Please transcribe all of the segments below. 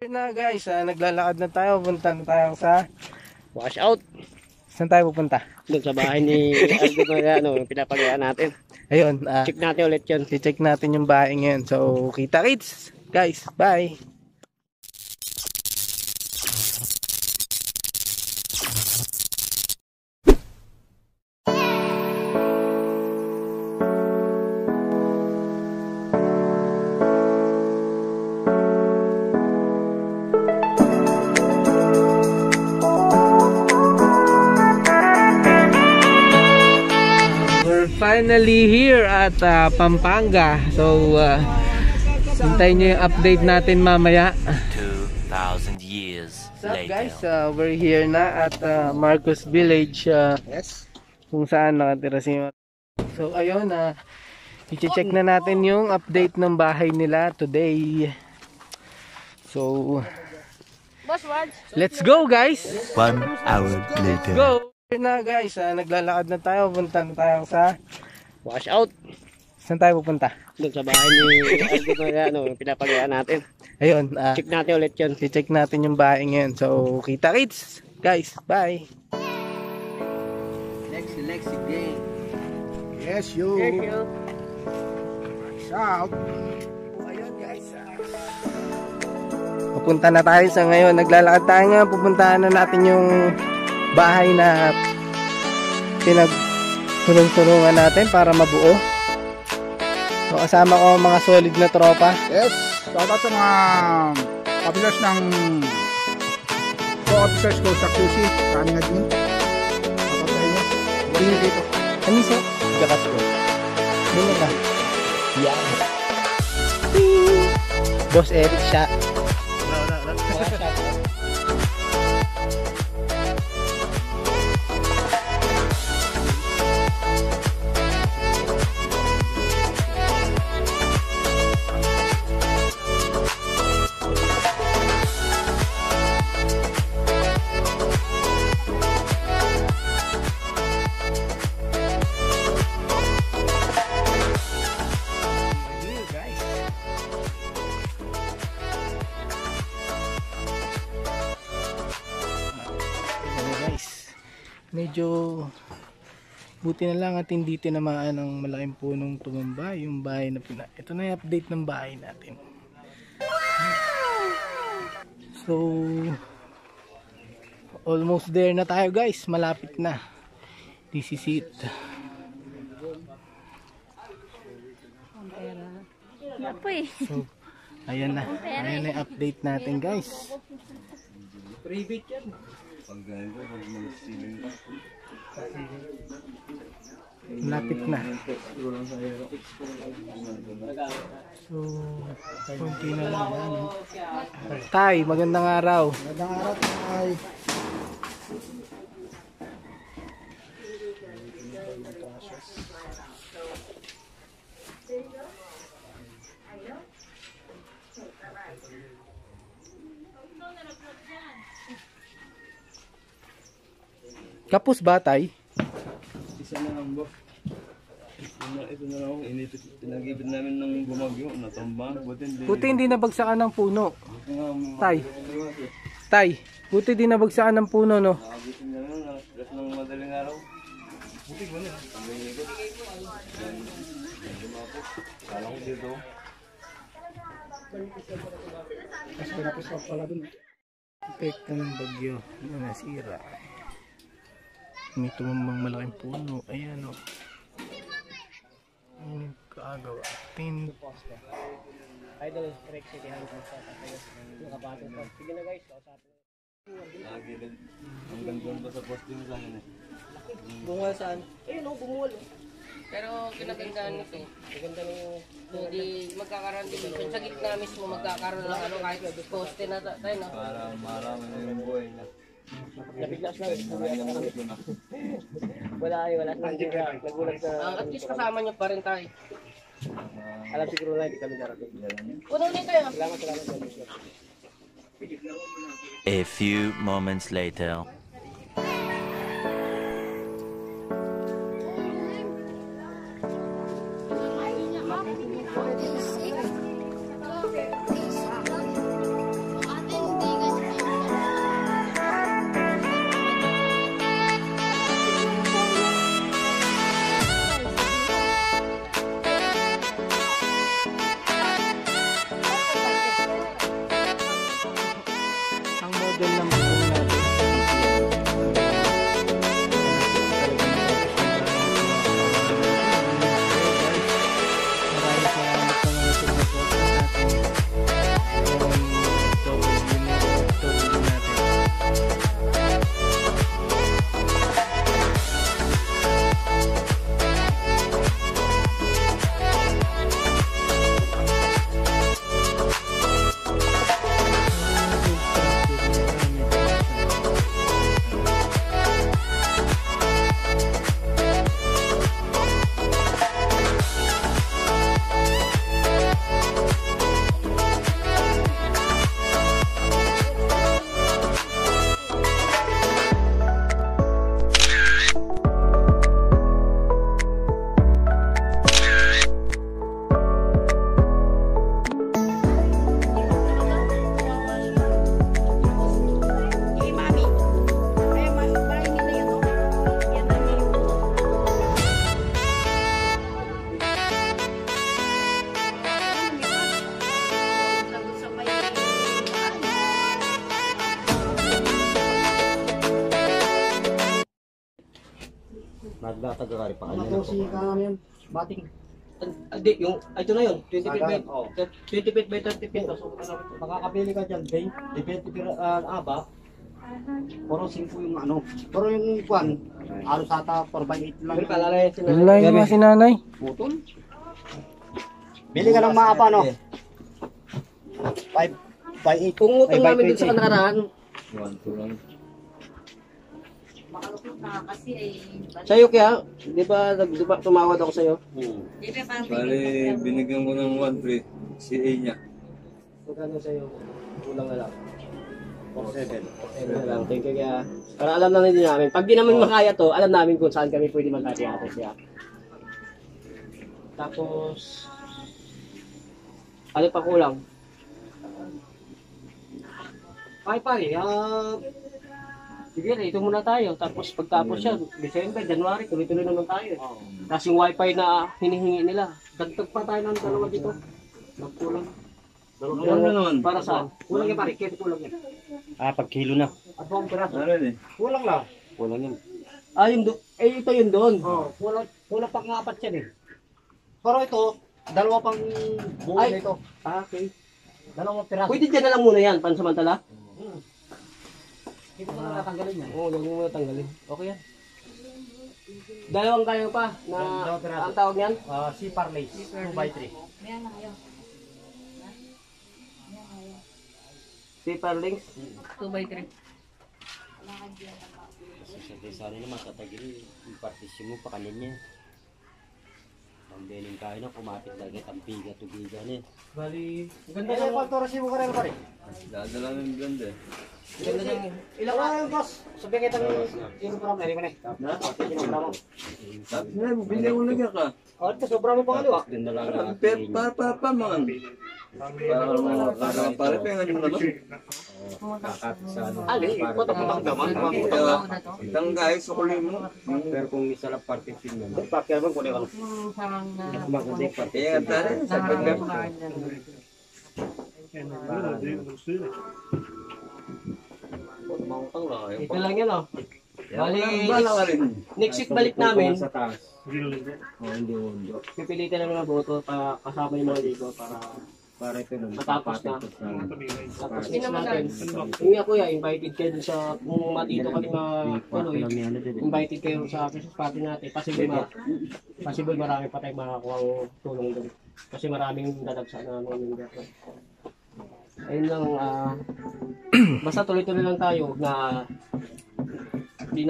Na guys, naglalakad na tayo. Punta na tayo sa wash out. Saan tayo pupunta? Doon sa bahay ni Aldo na pinapagayaan natin. Ayun, check natin ulit yun. I-check natin yung bahay ngayon. So, kita-kits guys. Bye! Finally here at Pampanga. So hintayin nyo yung update natin mamaya. 2,000 years later. Guys, we're here na at Marcos Village, Yes. kung saan nakatira si Marcos. So ayun, i-check na natin yung update ng bahay nila today. So let's go guys. 1 hour later. Go na guys, naglalakad na tayo. Punta na tayo sa Wash out. saan tayo pupunta? Doon sa bahay ni Aldo na pinapagayaan natin. Ayun, check natin ulit yun. i-check natin yung bahay ngayon. So kita-kits guys. Bye! Lexi game. Yes, you. Yes, you. Shout. Ayun guys, pupunta na tayo sa ngayon. Naglalakad tayo nga. Pupuntahan na natin yung bahay na pinagtulong-tulungan natin para mabuo. So kasama ko mga solid na tropa. Yes, shoutout sa mga officers ng co-officers ko sa QC, sa aming admin. Shoutout sa inyo. Hindi dito. Ano siya? Gakat ko. Dito ka. Yan. Boss Eric siya. Medyo buti na lang at hindi tinamaan ng malaking punong tumamba yung bahay na ito na yung update ng bahay natin. So almost there na tayo guys, malapit na. This is it. So ayan na, ayan na yung update natin guys. Private yan. Malapit na. So konti na lang. Tay, magandang araw. Magandang araw, Tay. Kapos ba, Tay? Isa na lang ba? Ito na lang, pinag-ibig namin ng bumagyo, natambang. Buti hindi nabagsakan ng puno. Tay. Tay, buti hindi nabagsakan ng puno, no? Nakagising na lang, nakalas ng madaling araw. Buti ba na? Ang ikot. Dumapos. Kala ko dito. Mas pinapos pa pala dun. Epekto ng bagyo na nasira. May tumambang malaking puno. Ayan o. Ano yung kagawa? Idol, correct city hanggang sa Tapayos. Nakapatong pa. Sige na guys, kausapin. Nakagilid. Hanggang doon pa sa posting sa akin eh. Bungal saan? No, bumuwal. Pero kinagandaan nito. Maganda nung hindi magkakaroon division sa gitna mismo, magkakaroon ng ano kahit poste na tayo, no? Para marami na yung buhay na. Nabiglas lang. Wala. Nagulat sa... at least kasama nyo pa rin tayo. Alam siguro na hindi kami darating. Puno ulit tayo. Salamat. A few moments later. doon naman po natin. Maraming salamat sa mga sumusuporta sa atin. Tuloy natin. Magtatagakari pa kanya. Ano si kanamin? Bating. Hindi, yung, ito na yun, 20 feet by, Oo. 20 feet by 30 feet. So, Makakapili ka dyan, Bay. Depende aba. Puro 5 yung ano. Pero yung kwan, alos ata 4x8 lang. Pero kalalay sila. Wala yung mga sinanay. Putol. Bili ka ng maapa, no? 5x8. Kung utang namin dun sa kanaraan, 1-2 lang. sa'yo kaya, di ba tumawad ako sa'yo? Bali, binigyan ko ng 1-3. Si A niya. Magkano sa'yo? Kulang na lang. 4-7. Na lang. Thank you kaya. Para alam na din namin. Pag di namin makaya to, alam namin kung saan kami pwede magkati-ate siya. Tapos, ano pa kulang? Ay pare, sige, ito muna tayo. Tapos pagtapos yan, December, January, tuloy-tuloy naman tayo. Tapos yung wifi na hinihingi nila, dagdag pa tayo ng dalawa dito. Kulang. Kulang na naman. Para saan? Kulang yan pare, kaya kulang yan. Pag kilo na. At buong piraso. Ano eh? Kulang lang. Kulang yan. Yung ito yun doon. Kulang pang 4 yan eh. Pero ito, dalawa pang buo Ay. na ito. Okay. Dalawang piraso. Pwede dyan na lang muna yan, pansamantala? Hindi ko na natanggalin yan. Oo, huwag mo muna tanggalin. Okay yan. Dalawang kayo pa na Dalawang piraso. ang tawag niyan? Si Parlays, 2x3. Paper links. 2x3. Sana naman tatagili yung partisyon mo pa kanina. Ang bening kayo na kumapit lagi ang biga-tubiga na. Bali, Ganda na yung resibo ka rin pare. Dadala ng blend eh. ganda ng... Ilang araw yung boss? Sabihin kita yung program na rin ko na. Sabi na, bili mo lagi ka. Ito, sobra mo pang ano ah. Ganda lang ang Per, pa, mga. Para pare, pengan yung ano. kakapit sa ano. Ali, patak-patak naman. Itang guys, sukulin mo. Pero kung isa lang partisyon mo. Pakya bang kunin ka? Yung sarang na Maganda yung partisyon. Kaya tari, sa pagkap. Tumangtang lang. Ito lang yan oh. Bali, Bala ka rin. next week balik namin. Sa taas. O hindi undo. Pipilitin namin mga boto para kasama yung mga ligo para Para ito naman. matapos na. Tapos na. Tapos next natin. Yung nga kuya, invited kayo dun sa kung matito kami tuloy. Invited kayo sa Christmas party natin. Possible marami pa tayong makakuha tulong doon. Kasi maraming dadagsa na mga member. Ayun lang, basta tuloy-tuloy lang tayo na di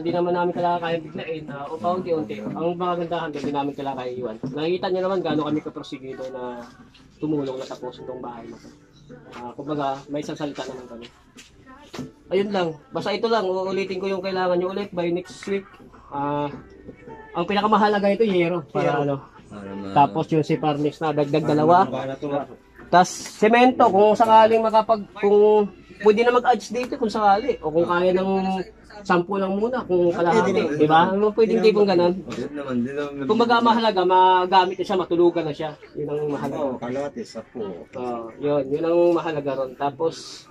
naman namin kailangan biglain na paunti-unti. Ang mga gandahan doon, di namin kailangan iwan. Nakikita niyo naman gaano kami kaprosigido na tumulong na tapos itong bahay na to. Kumbaga, may isang salita naman kami. Ayun lang, basta ito lang, uulitin ko yung kailangan nyo ulit by next week. Ang pinakamahalaga ito, yero. Para ano. Tapos yung si Parnix na dagdag dalawa. Tapos semento kung sakaling kung pwede na mag-adjust dito kung sakali o kung kaya ng 10 lang muna kung kalahati, di ba? Pwedeng tipong ganun. Kumbaga mahalaga, magamit na siya, matulugan na siya. Yun ang mahalaga. Kalahati sa po. Yun ang mahalaga ron. Tapos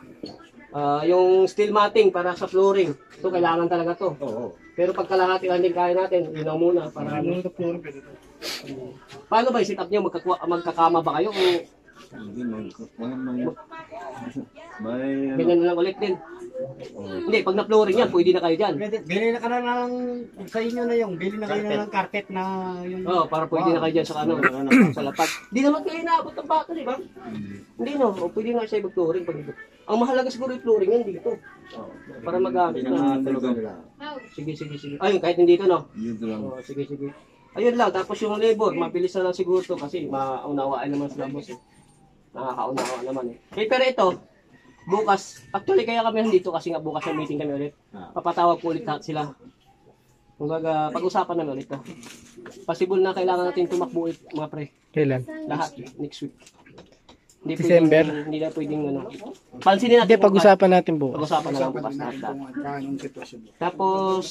Yung steel matting para sa flooring. Ito, kailangan talaga to. Oo. Pero pag kalahati lang din kaya natin, yun ang muna. Para, paano ba yung setup nyo? Magkakama ba kayo? O Hindi, may ganyan na lang ulit din? Hindi, pag na-flooring yan, pwede na kayo dyan. Bili na ka na ng, sa inyo na yung, bili na kayo na ng carpet na yung... Oo, para pwede na kayo dyan sa ano, sa lapag. Hindi naman kayo naabot ng bata, di ba? Hindi no, o pwede nga siya mag-flooring pag dito. Ang mahalaga siguro yung flooring yan dito. Para magamit na. Sige. Ayun, kahit hindi ito, no? Dito lang. Oo, sige. Ayun lang, tapos yung labor, mabilis na lang siguro to kasi maunawaan naman sila boss eh. Nakakaunawa naman eh. Pero ito, bukas, actually kaya kami nandito kasi nga bukas may meeting kami ulit. Papatawag po ulit sila. Kumbaga, pag-usapan namin ulit to. Possible na kailangan natin tumakbo ulit mga pre. Kailan? Lahat, next week. Hindi December? Hindi na pwedeng ano. Pansinin natin. Hindi, pag-usapan natin bukas. Pag-usapan na lang bukas na. Tapos,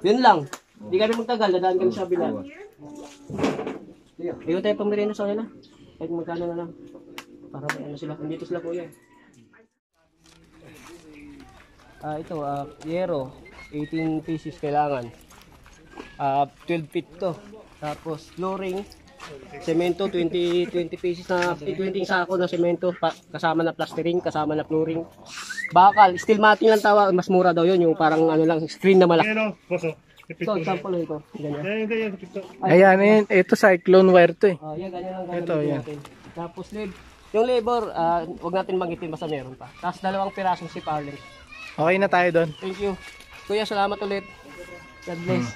yun lang. Hindi kami magtagal, dadaan kami sa bilan. Ayaw tayo pang merenda sa kanila. Kahit magkano na lang. Para may ano sila. Nandito sila kuya. Ito, yero. 18 pieces kailangan. 12 feet to. Tapos, flooring. Semento, 20 pieces na, 20 sako na semento. Kasama na plastering, kasama na flooring. Bakal, steel matting lang tawa. Mas mura daw yun. Yung parang ano lang, screen na malaki. Ito, example ito. Ganyan. Ayan, ito cyclone wire to eh. Yan, ganyan lang. Ito, yan. Natin. Tapos, yung labor, huwag natin magitin basta meron pa. Tapos, 2 pirasong si Parling. Okay na tayo doon. Thank you. Kuya, salamat ulit. God bless.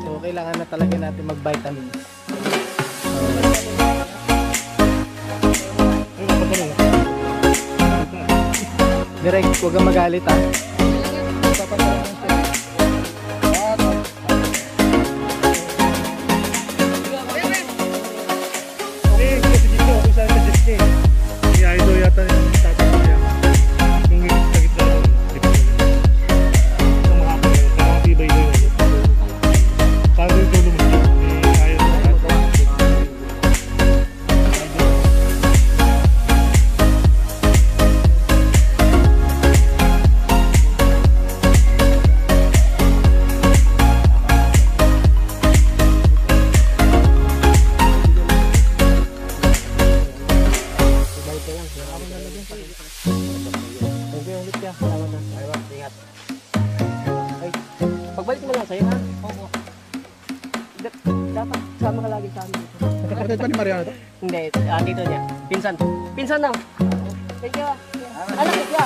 So, kailangan na talaga natin mag-vitamins. Direct, huwag kang magalit ha. Kaya ito yata yung tatang niya. Yung sakit na ito mahapon yun. Parang tibay na yun. Paano ito lumusok? Ayaw na natin. Pagbalik mo lang sa'yo, ha? Oo. Dapat sama ka lagi sa amin. Kapatid pa ni Mariano to? Hindi, dito niya. Pinsan. Pinsan na. Thank you. Anak ko siya.